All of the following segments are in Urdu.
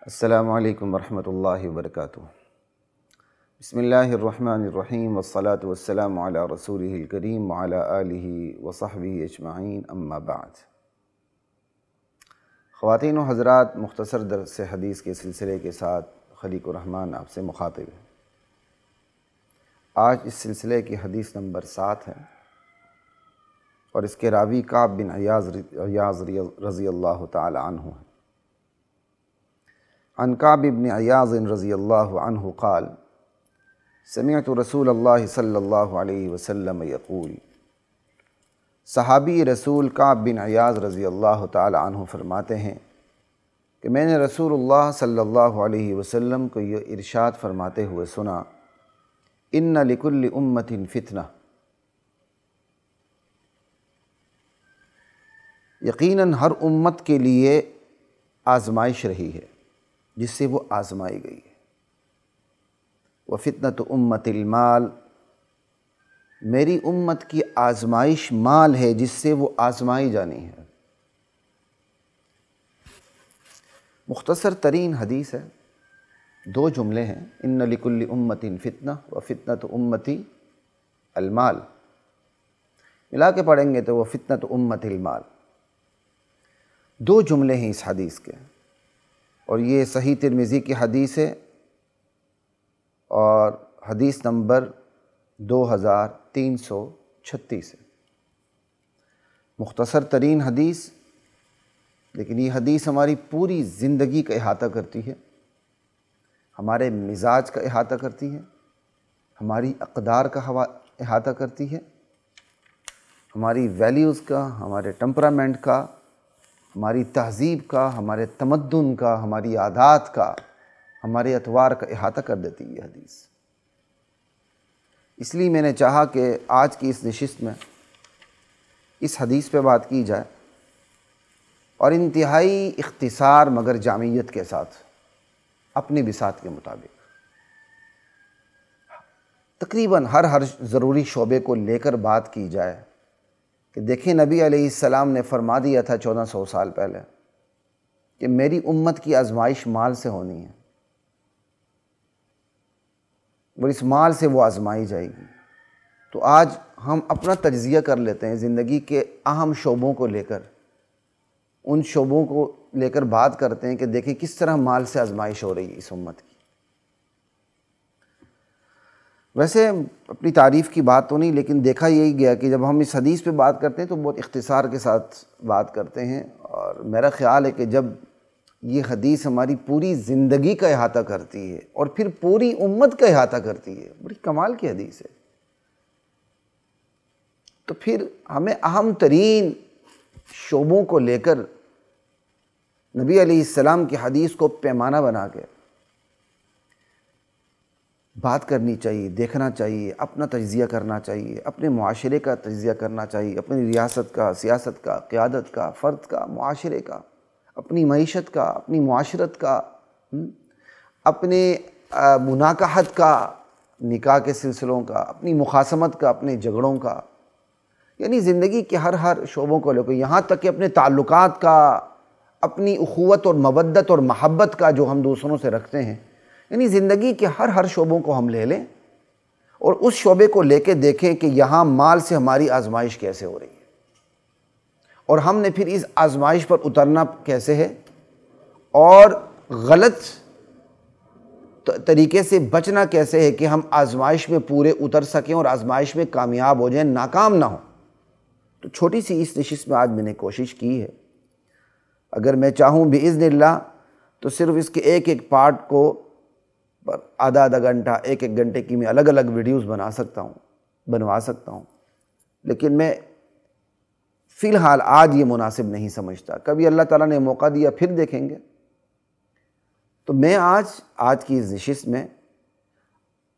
السلام علیکم ورحمۃ اللہ وبرکاتہ۔ بسم اللہ الرحمن الرحیم والصلاة والسلام علی رسولہ الکریم وعلی آلہ وصحبہ اجمعین، اما بعد۔ خواتین و حضرات، مختصر درس حدیث کے سلسلے کے ساتھ خلیق الرحمن آپ سے مخاطب ہے۔ آج اس سلسلے کی حدیث نمبر 7 ہے اور اس کے راوی کعب بن عیاض رضی اللہ تعالی عنہ ہے۔ عن کعب بن عیاض رضی اللہ عنہ قال سمعت رسول اللہ صلی اللہ علیہ وسلم یقول، صحابی رسول کعب بن عیاض رضی اللہ تعالی عنہ فرماتے ہیں کہ میں نے رسول اللہ صلی اللہ علیہ وسلم کو یہ ارشاد فرماتے ہوئے سنا، ان لکل امت فتنہ، یقیناً ہر امت کے لیے آزمائش رہی ہے جس سے وہ آزمائی گئی ہے۔ وفتنۃ امت المال، میری امت کی آزمائش مال ہے جس سے وہ آزمائی جانی ہے۔ مختصر ترین حدیث ہے، 2 جملے ہیں، ان لکل امت فتنہ وفتنۃ امتی المال، ملا کے پڑھیں گے تو وہ فتنۃ امت المال۔ 2 جملے ہیں اس حدیث کے، اور یہ صحیح ترمذی کی حدیث ہے اور حدیث نمبر 2336 ہے۔ مختصر ترین حدیث، لیکن یہ حدیث ہماری پوری زندگی کا احاطہ کرتی ہے، ہمارے مزاج کا احاطہ کرتی ہے، ہماری اقدار کا احاطہ کرتی ہے، ہماری ویلیوز کا، ہمارے ٹمپرامنٹ کا، ہماری تہذیب کا، ہمارے تمدن کا، ہماری عادات کا، ہمارے اطوار کا احاطہ کر دیتی ہے یہ حدیث۔ اس لیے میں نے چاہا کہ آج کی اس نشست میں اس حدیث پہ بات کی جائے، اور انتہائی اختصار مگر جامعیت کے ساتھ، اپنی بساط کے مطابق، تقریباً ہر ضروری شعبے کو لے کر بات کی جائے کہ دیکھیں، نبی علیہ السلام نے فرما دیا تھا 1400 سال پہلے کہ میری امت کی آزمائش مال سے ہونی ہے، اور اس مال سے وہ آزمائی جائے گی۔ تو آج ہم اپنا تجزیہ کر لیتے ہیں زندگی کے اہم شعبوں کو لے کر، ان شعبوں کو لے کر بات کرتے ہیں کہ دیکھیں کس طرح مال سے آزمائش ہو رہی ہے اس امت کی۔ ویسے اپنی تعریف کی بات تو نہیں، لیکن دیکھا یہی گیا کہ جب ہم اس حدیث پہ بات کرتے ہیں تو بہت اختصار کے ساتھ بات کرتے ہیں، اور میرا خیال ہے کہ جب یہ حدیث ہماری پوری زندگی کا احاطہ کرتی ہے اور پھر پوری امت کا احاطہ کرتی ہے، بڑی کمال کی حدیث ہے، تو پھر ہمیں اہم ترین شعبوں کو لے کر نبی علیہ السلام کی حدیث کو پیمانہ بنا کے بات کرنی چاہیے، دیکھنا چاہیے، اپنا تجزیہ کرنا چاہیے، اپنے معاشرے کا تجزیہ کرنا چاہیے، اپنی ریاست کا، سیاست کا، قیادت کا، فرد کا، معاشرے کا، اپنی معیشت کا، اپنی معاشرت کا، اپنے مناکحت کا، نکاح کے سلسلوں کا، اپنی مخاصمت کا، اپنے جھگڑوں کا، یعنی زندگی کے ہر شعبوں کو لے کر، یہاں تک کہ اپنے تعلقات کا، اپنی اخوت اور مودت اور محبت کا جو ہم دوسروں سے رکھتے ہیں، یعنی زندگی کے ہر شعبوں کو ہم لے لیں اور اس شعبے کو لے کے دیکھیں کہ یہاں مال سے ہماری آزمائش کیسے ہو رہی ہے، اور ہم نے پھر اس آزمائش پر اترنا کیسے ہے، اور غلط طریقے سے بچنا کیسے ہے کہ ہم آزمائش میں پورے اتر سکیں اور آزمائش میں کامیاب ہو جائیں، ناکام نہ ہوں۔ تو چھوٹی سی اس نشست میں آج میں نے کوشش کی ہے، اگر میں چاہوں بإذن اللہ تو صرف اس کے ایک پارٹ کو آدھا گھنٹہ، ایک گھنٹے کی میں الگ الگ ویڈیوز بنوا سکتا ہوں، لیکن میں فی الحال آج یہ مناسب نہیں سمجھتا، کبھی اللہ تعالیٰ نے موقع دیا پھر دیکھیں گے۔ تو میں آج کی اس نشست میں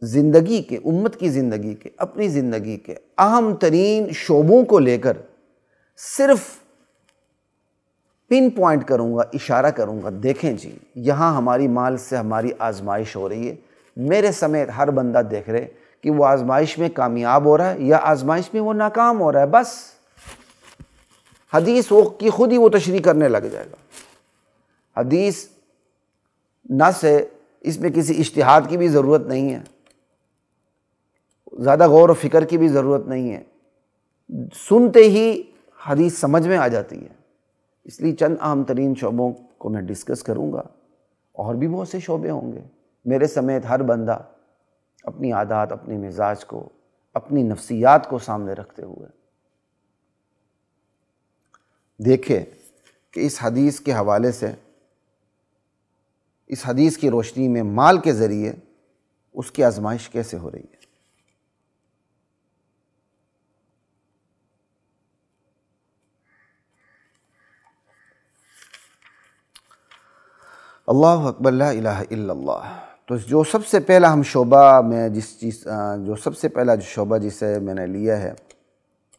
زندگی کے، امت کی زندگی کے، اپنی زندگی کے اہم ترین شعبوں کو لے کر صرف پن پوائنٹ کروں گا، اشارہ کروں گا، دیکھیں جی یہاں ہماری مال سے ہماری آزمائش ہو رہی ہے، میرے سمیت ہر بندہ دیکھ رہے کہ وہ آزمائش میں کامیاب ہو رہا ہے یا آزمائش میں وہ ناکام ہو رہا ہے، بس حدیث کی خود ہی وہ تشریح کرنے لگ جائے گا۔ حدیث نص ہے، اس میں کسی اجتہاد کی بھی ضرورت نہیں ہے، زیادہ غور و فکر کی بھی ضرورت نہیں ہے، سنتے ہی حدیث سمجھ میں آ جاتی ہے۔ اس لیے چند اہم ترین شعبوں کو میں ڈسکس کروں گا، اور بھی بہت سے شعبے ہوں گے۔ میرے سمیت ہر بندہ اپنی عادات، اپنے مزاج کو، اپنی نفسیات کو سامنے رکھتے ہوئے دیکھے کہ اس حدیث کے حوالے سے، اس حدیث کی روشنی میں مال کے ذریعے اس کی آزمائش کیسے ہو رہی ہے۔ اللہ اکبر، لا الہ الا اللہ۔ تو جو سب سے پہلا ہم شعبہ میں شعبہ جسے میں نے لیا ہے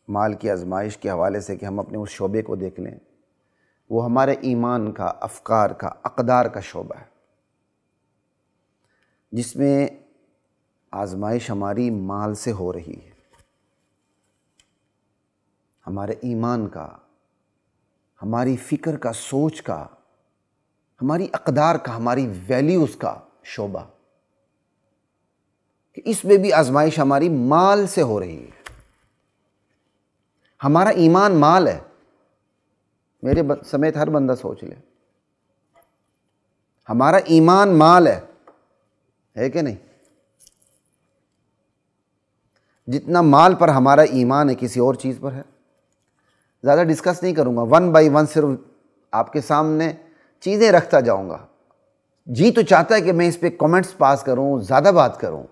مال کی آزمائش کے حوالے سے کہ ہم اپنے اس شعبے کو دیکھ لیں، وہ ہمارے ایمان کا، افکار کا، اقدار کا شعبہ ہے، جس میں آزمائش ہماری مال سے ہو رہی ہے۔ ہمارے ایمان کا، ہماری فکر کا، سوچ کا، ہماری اقدار کا، ہماری ویلیوز کا شعبہ، کہ اس میں بھی آزمائش ہماری مال سے ہو رہی ہے۔ ہمارا ایمان مال ہے، میرے سمیت ہر بندہ سوچ لے، ہمارا ایمان مال ہے کہ نہیں؟ جتنا مال پر ہمارا ایمان ہے کسی اور چیز پر ہے۔ زیادہ ڈسکس نہیں کروں گا، ون بائی ون صرف آپ کے سامنے چیزیں رکھتا جاؤں گا۔ جی تو چاہتا ہے کہ میں اس پہ کامنٹس پاس کروں، زیادہ بات کروں،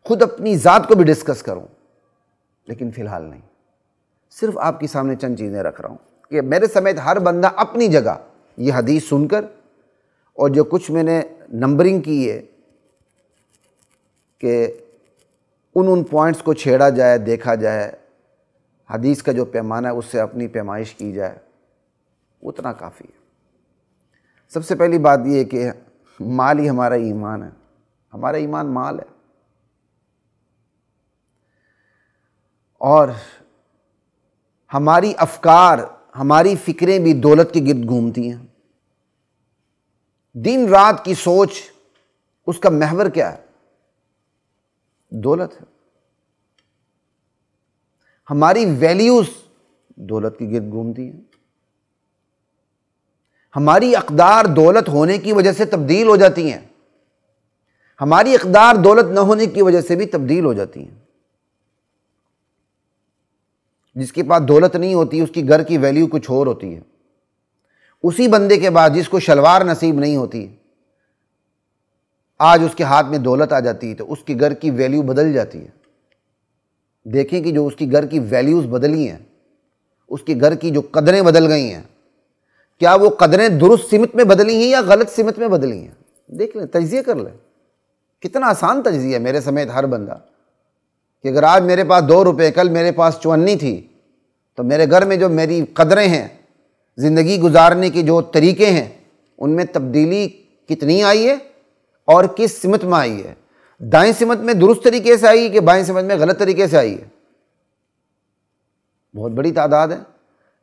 خود اپنی ذات کو بھی ڈسکس کروں، لیکن فی الحال نہیں، صرف آپ کے سامنے چند چیزیں رکھ رہا ہوں کہ میرے سمیت ہر بندہ اپنی جگہ یہ حدیث سن کر، اور جو کچھ میں نے نمبرنگ کی ہے کہ ان پوائنٹس کو چھیڑا جائے، دیکھا جائے، حدیث کا جو پیمانہ ہے اس سے اپنی پیمائش کی جائے، اتنا کافی ہے۔ سب سے پہلی بات یہ ہے کہ مال ہی ہمارا ایمان ہے، ہمارا ایمان مال ہے، اور ہماری افکار، ہماری فکریں بھی دولت کے گرد گھومتی ہیں۔ دن رات کی سوچ، اس کا محور کیا ہے؟ دولت ہے۔ ہماری ویلیوز دولت کے گرد گھومتی ہیں۔ ہماری اقدار دولت ہونے کی وجہ سے تبدیل ہو جاتی ہیں، ہماری اقدار دولت نہ ہونے کی وجہ سے بھی تبدیل ہو جاتی ہیں۔ جس کے پاس دولت نہیں ہوتی، اس کی گھر کی ویلیو کچھ اور ہوتی ہے۔ اسی بندے کے بعد جس کو شلوار نصیب نہیں ہوتی، آج اس کے ہاتھ میں دولت آ جاتی ہے تو اس کی گھر کی ویلیو بدل جاتی ہے۔ دیکھیں کہ جو اس کی گھر کی ویلیوز بدلی ہیں، اس کی گھر کی جو قدریں بدل گئی ہیں، کیا وہ قدریں درست سمت میں بدلی ہیں یا غلط سمت میں بدلی ہیں؟ دیکھ لیں، تجزیہ کر لیں۔ کتنا آسان تجزیہ ہے میرے سمیت ہر بندہ، کہ اگر آج میرے پاس 2 روپے، کل میرے پاس 54 تھی، تو میرے گھر میں جو میری قدریں ہیں، زندگی گزارنے کے جو طریقے ہیں، ان میں تبدیلی کتنی آئی ہے اور کس سمت میں آئی ہے؟ دائیں سمت میں درست طریقے سے آئی ہے کہ بائیں سمت میں غلط طریقے سے آئی ہے؟ بہت بڑی تعداد ہے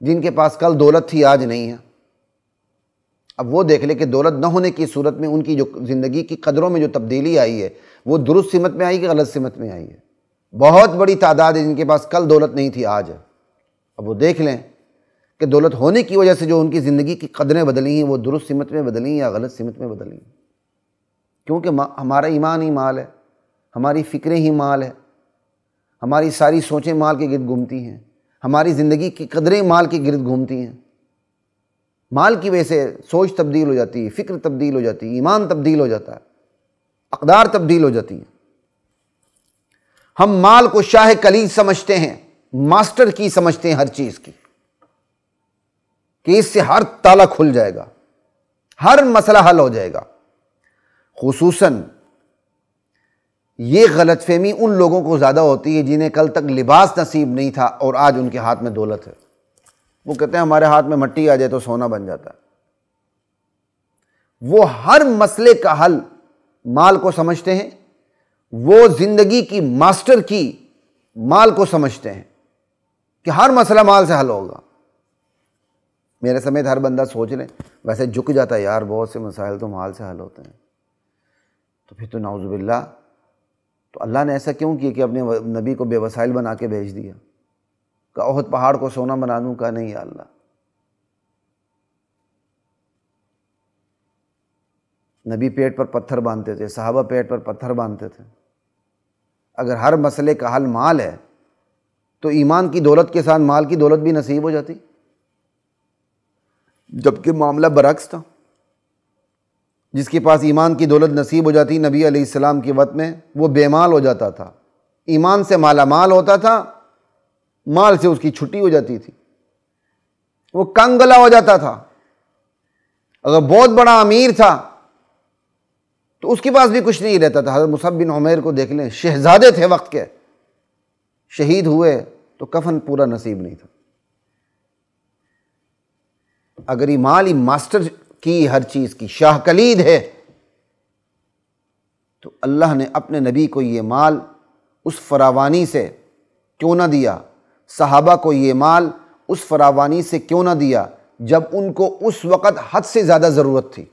جن کے پاس کل دولت تھی، آج نہیں ہے۔ اب وہ دیکھ لے کہ دولت نہ ہونے کی صورت میں ان کی جو زندگی کی قدروں میں جو تبدیلی آئی ہے، وہ درست سمت میں آئی کہ غلط سمت میں آئی ہے؟ بہت بڑی تعداد ہے جن کے پاس کل دولت نہیں تھی، آج ہے۔ اب وہ دیکھ لیں کہ دولت ہونے کی وجہ سے جو ان کی زندگی کی قدریں بدلی ہیں، وہ درست سمت میں بدلی ہیں یا غلط سمت میں بدلی ہیں؟ کیونکہ ہمارا ایمان ہی مال ہے، ہماری فکریں ہی مال ہے، ہماری ساری سوچیں مال کے گرد گھومتی ہیں، ہماری زندگی کی قدریں مال کے گرد گھومتی ہیں۔ مال کی وجہ سے سوچ تبدیل ہو جاتی ہے، فکر تبدیل ہو جاتی ہے، ایمان تبدیل ہو جاتا ہے، اقدار تبدیل ہو جاتی ہیں۔ ہم مال کو شاہ کلید سمجھتے ہیں، ماسٹر کی سمجھتے ہیں ہر چیز کی، کہ اس سے ہر تالا کھل جائے گا، ہر مسئلہ حل ہو جائے گا۔ خصوصاً یہ غلط فہمی ان لوگوں کو زیادہ ہوتی ہے جنہیں کل تک لباس نصیب نہیں تھا اور آج ان کے ہاتھ میں دولت ہے۔ وہ کہتے ہیں ہمارے ہاتھ میں مٹی آ جائے تو سونا بن جاتا ہے۔ وہ ہر مسئلے کا حل مال کو سمجھتے ہیں، وہ زندگی کی ماسٹر کی مال کو سمجھتے ہیں کہ ہر مسئلہ مال سے حل ہوگا۔ میرے سمیت ہر بندہ سوچ لیں، ویسے جھک جاتا ہے یار بہت سے مسائل تو مال سے حل ہوتے ہیں، تو پھر تو نعوذ باللہ، تو اللہ نے ایسا کیوں کیا کہ اپنے نبی کو بے وسائل بنا کے بھیج دیا؟ کہ احد پہاڑ کو سونا بنا دوں؟ کا نہیں یا اللہ۔ نبی پیٹ پر پتھر باندھتے تھے، صحابہ پیٹ پر پتھر باندھتے تھے۔ اگر ہر مسئلے کا حل مال ہے تو ایمان کی دولت کے ساتھ مال کی دولت بھی نصیب ہو جاتی، جبکہ معاملہ برعکس تھا۔ جس کے پاس ایمان کی دولت نصیب ہو جاتی نبی علیہ السلام کے وقت میں، وہ بے مال ہو جاتا تھا، ایمان سے مالا مال ہوتا تھا، مال سے اس کی چھٹی ہو جاتی تھی، وہ کنگلا ہو جاتا تھا۔ اگر بہت بڑا امیر تھا تو اس کے پاس بھی کچھ نہیں رہتا تھا۔ حضرت مصعب بن عمیر کو دیکھ لیں، شہزادے تھے وقت کے، شہید ہوئے تو کفن پورا نصیب نہیں تھا۔ اگر یہ مال ہی ماسٹر کی ہر چیز کی شاہ کلید ہے تو اللہ نے اپنے نبی کو یہ مال اس فراوانی سے کیوں نہ دیا؟ صحابہ کو یہ مال اس فراوانی سے کیوں نہ دیا جب ان کو اس وقت حد سے زیادہ ضرورت تھی؟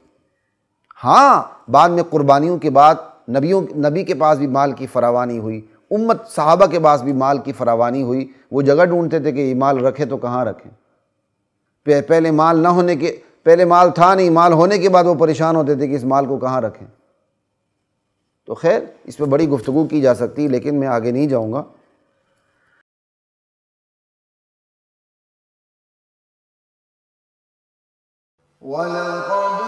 ہاں، بعد میں قربانیوں کے بعد نبی کے پاس بھی مال کی فراوانی ہوئی، امت صحابہ کے پاس بھی مال کی فراوانی ہوئی، وہ جگہ ڈھونڈتے تھے کہ یہ مال رکھے تو کہاں رکھیں۔ پہلے مال تھا نہیں، مال ہونے کے بعد وہ پریشان ہوتے تھے کہ اس مال کو کہاں رکھیں۔ تو خیر، اس پہ بڑی گفتگو کی جا سکتی، لیکن میں آگے نہیں جاؤں گا۔ وَلَقَدْ